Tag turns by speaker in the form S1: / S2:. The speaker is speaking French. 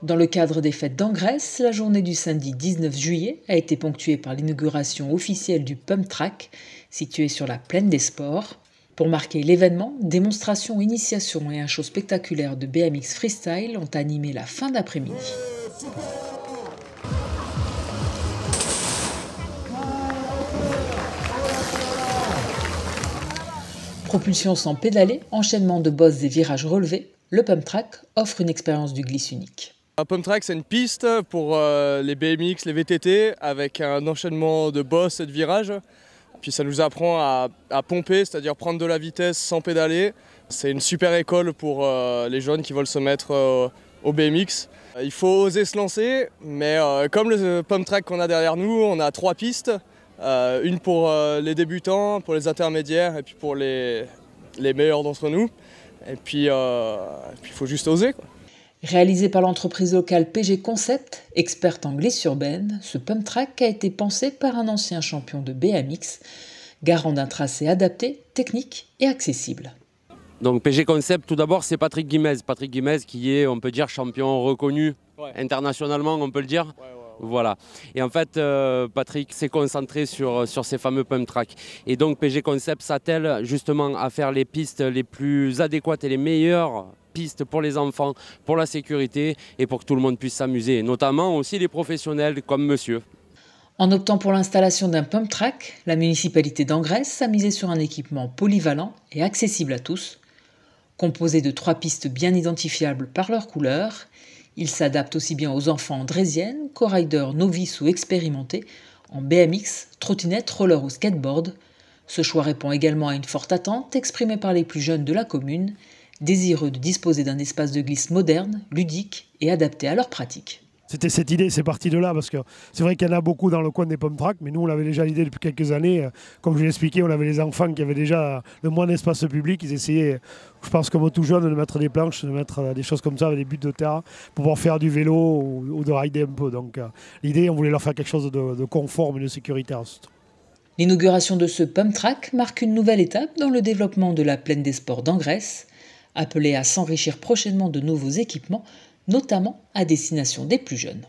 S1: Dans le cadre des fêtes d'Angresse, la journée du samedi 19 juillet a été ponctuée par l'inauguration officielle du Pump Track, situé sur la plaine des Sports. Pour marquer l'événement, démonstrations, initiations et un show spectaculaire de BMX freestyle ont animé la fin d'après-midi. Propulsion sans pédaler, enchaînement de bosses et virages relevés, le Pump Track offre une expérience du glisse unique.
S2: Un Pump Track, c'est une piste pour les BMX, les VTT, avec un enchaînement de bosses et de virages. Puis ça nous apprend à pomper, c'est-à-dire prendre de la vitesse sans pédaler. C'est une super école pour les jeunes qui veulent se mettre au BMX. Il faut oser se lancer, mais comme le Pump Track qu'on a derrière nous, on a 3 pistes. Une pour les débutants, pour les intermédiaires et puis pour les meilleurs d'entre nous. Et puis il faut juste oser, quoi.
S1: Réalisé par l'entreprise locale PG Concept, experte en glisse urbaine, ce Pump Track a été pensé par un ancien champion de BMX, garant d'un tracé adapté, technique et accessible.
S3: Donc PG Concept, tout d'abord, c'est Patrick Guimez. Patrick Guimez qui est, on peut dire, champion reconnu internationalement, on peut le dire. Voilà. Et en fait, Patrick s'est concentré sur ces fameux Pump Track. Et donc PG Concept s'attelle justement à faire les pistes les plus adéquates et les meilleures pistes pour les enfants, pour la sécurité et pour que tout le monde puisse s'amuser. Notamment aussi les professionnels comme monsieur.
S1: En optant pour l'installation d'un Pump Track, la municipalité d'Angresse a misé sur un équipement polyvalent et accessible à tous. Composé de 3 pistes bien identifiables par leur couleur, il s'adapte aussi bien aux enfants andrésiennes qu'aux riders novices ou expérimentés en BMX, trottinette, roller ou skateboard. Ce choix répond également à une forte attente exprimée par les plus jeunes de la commune, désireux de disposer d'un espace de glisse moderne, ludique et adapté à leur pratique.
S4: C'était cette idée, c'est parti de là, parce que c'est vrai qu'il y en a beaucoup dans le coin des Pump Track, mais nous on avait déjà l'idée depuis quelques années. Comme je l'ai expliqué, on avait les enfants qui avaient déjà le moins d'espace public, ils essayaient, je pense comme tout jeune, de mettre des planches, de mettre des choses comme ça avec des buts de terre pour pouvoir faire du vélo ou de rider un peu. Donc l'idée, on voulait leur faire quelque chose de conforme et de sécuritaire.
S1: L'inauguration de ce Pump Track marque une nouvelle étape dans le développement de la plaine des sports d'Angresse, appelée à s'enrichir prochainement de nouveaux équipements, notamment à destination des plus jeunes.